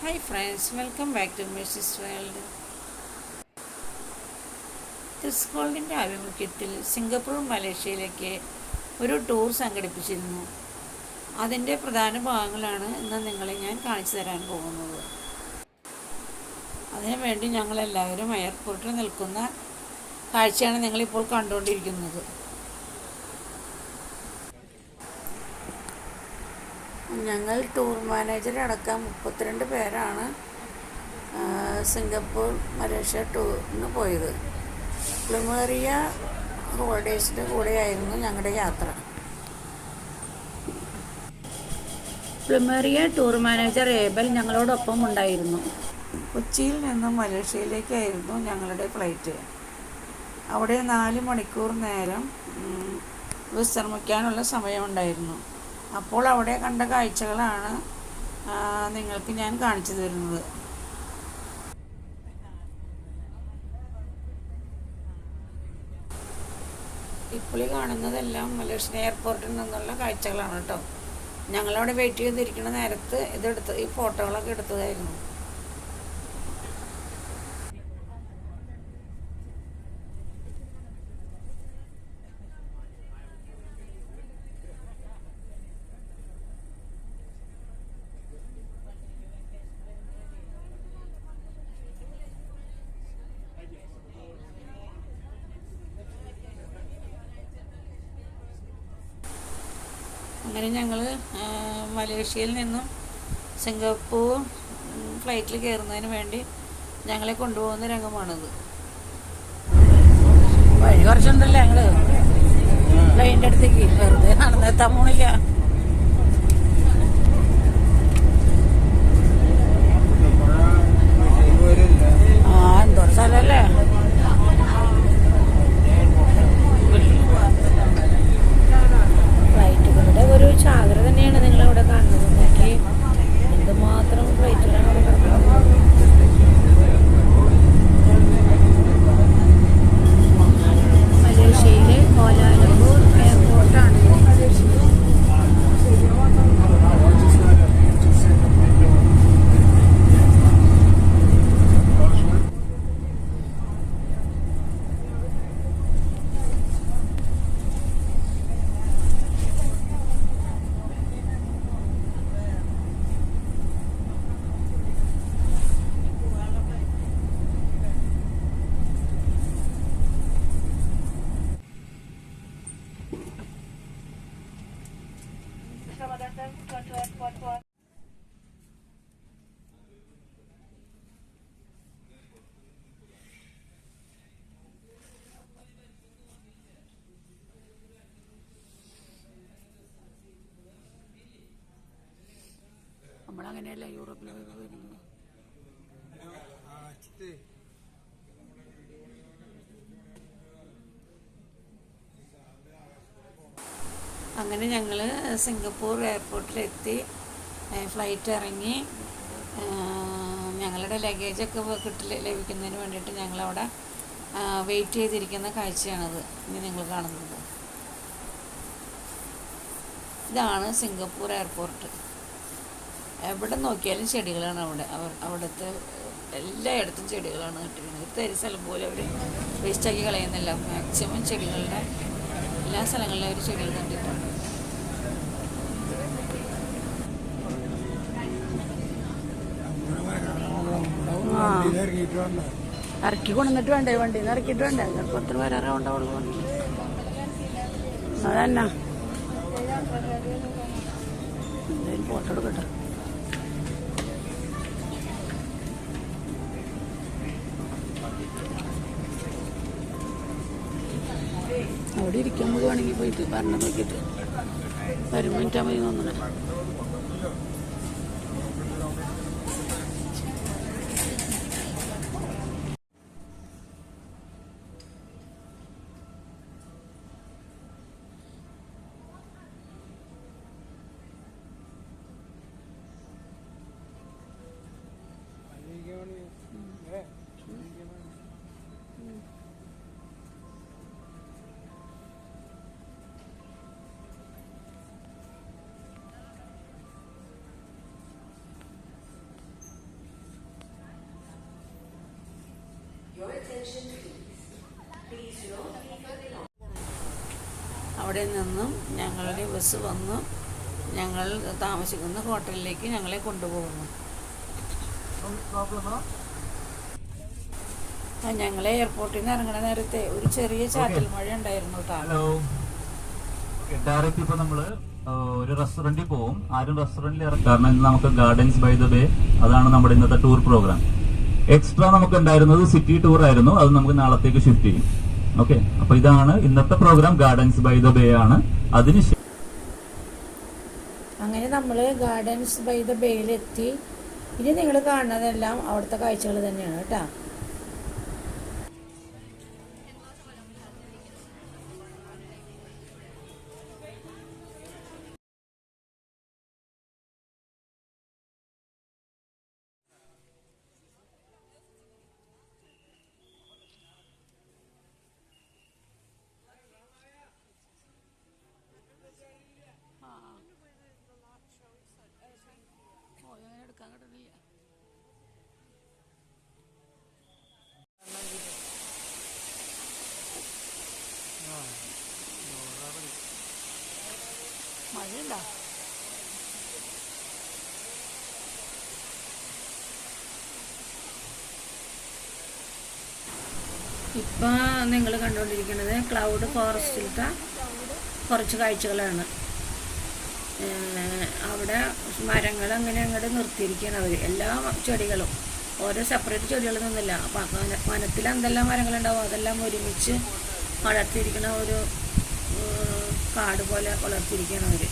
Hi friends, welcome back to Mrs World. Chris ഗോൾഡിൻ്റെ ആഭിമുഖ്യത്തിൽ Singapore മലേഷ്യയിലേക്ക് ഒരു ടൂർ സംഘടിപ്പിച്ചിരുന്നു. അതിൻ്റെ പ്രധാന ഭാഗങ്ങളാണ് ഇന്ന് നിങ്ങളെ ഞാൻ കാണിച്ചു തരാൻ പോകുന്നത്. അതിനുവേണ്ടി ഞങ്ങളെല്ലാവരും എയർപോർട്ടിൽ നിൽക്കുന്ന കാഴ്ചയാണ് നിങ്ങളിപ്പോൾ കണ്ടുകൊണ്ടിരിക്കുന്നത്. ഞങ്ങൾ ടൂർ മാനേജർ അടക്കം 32 പേരാണ് സിംഗപ്പൂർ മലേഷ്യ ടൂറിന് പോയത്. പ്ലുമേറിയ ഹോളിഡേയ്സിൻ്റെ കൂടെയായിരുന്നു ഞങ്ങളുടെ യാത്ര. പ്ലുമേറിയ ടൂർ മാനേജർ ഏബൽ ഞങ്ങളോടൊപ്പം ഉണ്ടായിരുന്നു. കൊച്ചിയിൽ നിന്നും മലേഷ്യയിലേക്കായിരുന്നു ഞങ്ങളുടെ ഫ്ലൈറ്റ്. അവിടെ 4 മണിക്കൂർ നേരം വിശ്രമിക്കാനുള്ള സമയമുണ്ടായിരുന്നു. അപ്പോൾ അവിടെ കണ്ട കാഴ്ചകളാണ് നിങ്ങൾക്ക് ഞാൻ കാണിച്ചു തരുന്നത്. ഇപ്പോൾ കാണുന്നതെല്ലാം മലേഷ്യൻ എയർപോർട്ടിൽ നിന്നുള്ള കാഴ്ചകളാണ് കേട്ടോ. ഞങ്ങളവിടെ വെയിറ്റ് ചെയ്തിരിക്കുന്ന നേരത്ത് ഈ ഫോട്ടോകളൊക്കെ എടുത്തതായിരുന്നു. അങ്ങനെ ഞങ്ങൾ മലേഷ്യയിൽ നിന്നും സിംഗപ്പൂർ ഫ്ലൈറ്റിൽ കയറുന്നതിന് വേണ്ടി ഞങ്ങളെ കൊണ്ടുപോകുന്ന രംഗമാണിത്. വഴി കുറച്ചുണ്ടല്ലേ, ഞങ്ങൾ ഫ്ലൈറ്റിൻ്റെ അടുത്തേക്ക് വെറുതെ നടന്നെത്താൻ പോണില്ല. എന്തോ സ്ഥലമല്ലേ. ഫ്ലൈറ്റുകളുടെ ഒരു ചാകര തന്നെയാണ് നിങ്ങളവിടെ കാണുന്നത്. നോക്കി എന്തുമാത്രം ഫ്ലൈറ്റുകളാണ് അവിടെ കിടക്കുന്നത്. മലേഷ്യയിലെ കോലാലംപൂർ എയർപോർട്ടാണ്. നമ്മളങ്ങനെയല്ല യൂറോപ്പിലൊക്കെ വരുന്നത്. അങ്ങനെ ഞങ്ങൾ സിംഗപ്പൂർ എയർപോർട്ടിലെത്തി. ഫ്ലൈറ്റ് ഇറങ്ങി ഞങ്ങളുടെ ലഗേജൊക്കെ ലഭിക്കുന്നതിന് വേണ്ടിയിട്ട് ഞങ്ങളവിടെ വെയിറ്റ് ചെയ്തിരിക്കുന്ന കാഴ്ചയാണത് ഇനി നിങ്ങൾ കാണുന്നത്. ഇതാണ് സിംഗപ്പൂർ എയർപോർട്ട്. എവിടെ നോക്കിയാലും ചെടികളാണ്. അവിടുത്തെ എല്ലായിടത്തും ചെടികളാണ് കിട്ടുന്നത്. ഒരു തരി സ്ഥലം പോലെ അവർ വേസ്റ്റാക്കി കളയുന്നില്ല. മാക്സിമം ചെടികളുടെ എല്ലാ സ്ഥലങ്ങളിലും അവർ ചെടികൾ കണ്ടിട്ടുണ്ട്. ഇറക്കി കൊണ്ടുവന്നിട്ട് വേണ്ടേ, വണ്ടിയിൽ നിന്ന് ഇറക്കിയിട്ട് വേണ്ടേ, ചിലപ്പോൾ വരാറേ ഉണ്ടാവുള്ളൂ. അതന്നെ എന്തായാലും ഫോട്ടോ എടുക്കട്ടെ. അവിടെ ഇരിക്കാൻ പോകുകയാണെങ്കിൽ പോയിട്ട് പറഞ്ഞു നോക്കിയിട്ട് വരും മിനിറ്റാ മതി തോന്നുന്നു. അവിടെ നിന്നും ഞങ്ങളുടെ ബസ് വന്നു ഞങ്ങൾ താമസിക്കുന്ന ഹോട്ടലിലേക്ക് ഞങ്ങളെ കൊണ്ടുപോകുന്നു. ഞങ്ങളെ എയർപോർട്ടിൽ നിന്ന് ഇറങ്ങുന്ന നേരത്തെ ഒരു ചെറിയ ചാറ്റൽ മഴ ഉണ്ടായിരുന്നു. ഡയറക്റ്റ് ഇപ്പൊ നമ്മള് ഒരു റെസ്റ്റോറന്റിൽ പോകും. ആരും റെസ്റ്റോറന്റിൽ ഇറങ്ങും, കാരണം ഇന്ന് നമുക്ക് ഗാർഡൻസ് ബൈ ദ ബേ, അതാണ് നമ്മുടെ ഇന്നത്തെ ടൂർ പ്രോഗ്രാം. എക്സ്ട്രാ നമുക്ക് ഉണ്ടായിരുന്നത് സിറ്റി ടൂർ ആയിരുന്നു, അത് നമുക്ക് നാളത്തേക്ക് ഷിഫ്റ്റ് ചെയ്യും. ഓക്കെ, അപ്പൊ ഇതാണ് ഇന്നത്തെ programme, Gardens by the Bay ആണ്. അതിന് അങ്ങനെ നമ്മൾ ഗാർഡൻസ് ബൈ ദ ബേയിലെത്തി. ഇനി നിങ്ങൾ കാണുന്നതെല്ലാം അവിടുത്തെ കാഴ്ചകൾ തന്നെയാണ് കേട്ടോ. മഴയുണ്ടോ? ഇപ്പം നിങ്ങൾ കണ്ടുകൊണ്ടിരിക്കുന്നത് ക്ലൗഡ് ഫോറസ്റ്റിലത്തെ കുറച്ച് കാഴ്ചകളാണ്. അവിടെ മരങ്ങൾ അങ്ങനെ അങ്ങോട്ട് നിർത്തിയിരിക്കുകയാണ് അവർ. എല്ലാ ചെടികളും ഓരോ സെപ്പറേറ്റ് ചെടികളൊന്നുമില്ല. അപ്പം വനത്തിൽ എന്തെല്ലാം മരങ്ങളുണ്ടാവും അതെല്ലാം ഒരുമിച്ച് വളർത്തിയിരിക്കുന്ന ഒരു കാട് പോലെ വളർത്തിയിരിക്കുകയാണ് അവർ.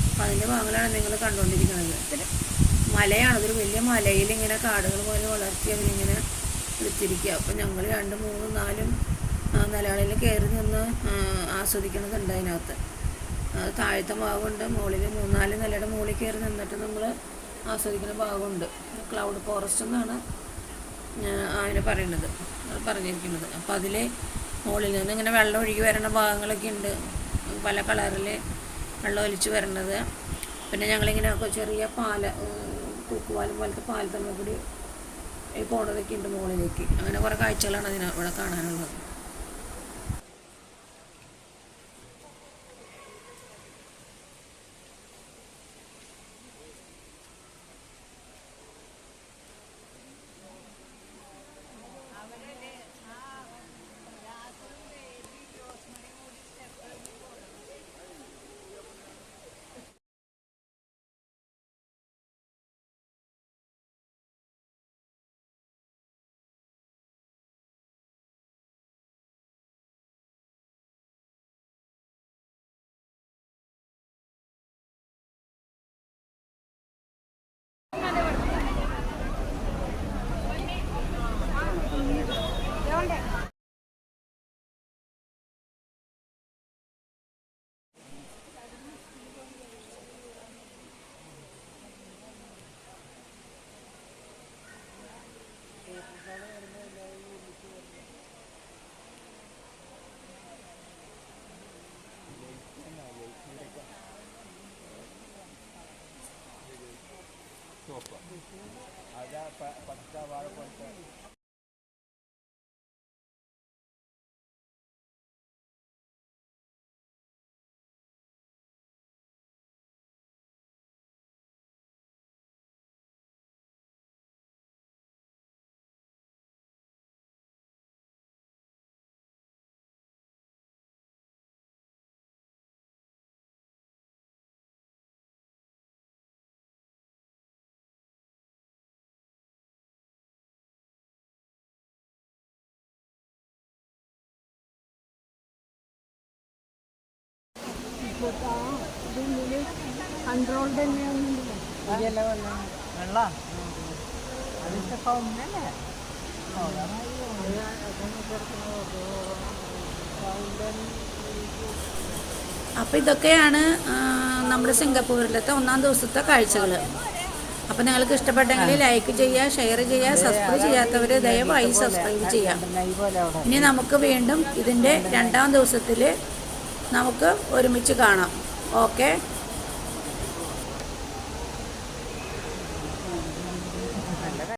അപ്പം അതിൻ്റെ ഭാഗങ്ങളാണ് നിങ്ങൾ കണ്ടുകൊണ്ടിരിക്കുന്നത്. മലയാണ്, അതൊരു വലിയ മലയിൽ ഇങ്ങനെ കാടുകൾ പോലെ വളർത്തി അവരിങ്ങനെ എടുത്തിരിക്കുക. അപ്പം ഞങ്ങൾ 2, 3, 4 നിലകളിൽ കയറി നിന്ന് ആസ്വദിക്കണതുണ്ട്. അതിനകത്ത് താഴത്തെ ഭാഗമുണ്ട്, മുകളിൽ 3-4 നിലയുടെ മുകളിൽ കയറി നിന്നിട്ട് നമ്മൾ ആസ്വദിക്കുന്ന ഭാഗമുണ്ട്. ക്ലൗഡ് ഫോറസ്റ്റ് എന്നാണ് അതിന് പറഞ്ഞിരിക്കുന്നത്. അപ്പോൾ അതിൽ മുകളിൽ നിന്ന് ഇങ്ങനെ വെള്ളം ഒഴുകി വരുന്ന ഭാഗങ്ങളൊക്കെ ഉണ്ട്, പല കളറിൽ വെള്ളം ഒലിച്ച് വരണത്. പിന്നെ ഞങ്ങളിങ്ങനെ ചെറിയ തൂക്കുപാലം പോലത്തെ പാലത്തമ്മ കൂടി പോണതൊക്കെ ഉണ്ട് മുകളിലേക്ക്. അങ്ങനെ കുറേ കാഴ്ചകളാണ് ഇവിടെ കാണാനുള്ളത്. കൺട്രോൾ തന്നെയൊന്നുമില്ല. വെള്ളം അതിന്റെ സൗണ്ടല്ലേ. അപ്പോൾ ഇതൊക്കെയാണ് നമ്മുടെ സിംഗപ്പൂരിലത്തെ 1-ാം ദിവസത്തെ കാഴ്ചകൾ. അപ്പോൾ നിങ്ങൾക്ക് ഇഷ്ടപ്പെട്ടെങ്കിൽ ലൈക്ക് ചെയ്യുക, ഷെയർ ചെയ്യുക, സബ്സ്ക്രൈബ് ചെയ്യാത്തവർ ദയവായി സബ്സ്ക്രൈബ് ചെയ്യാം. ഇനി നമുക്ക് വീണ്ടും ഇതിൻ്റെ 2-ാം ദിവസത്തിൽ നമുക്ക് ഒരുമിച്ച് കാണാം. ഓക്കെ.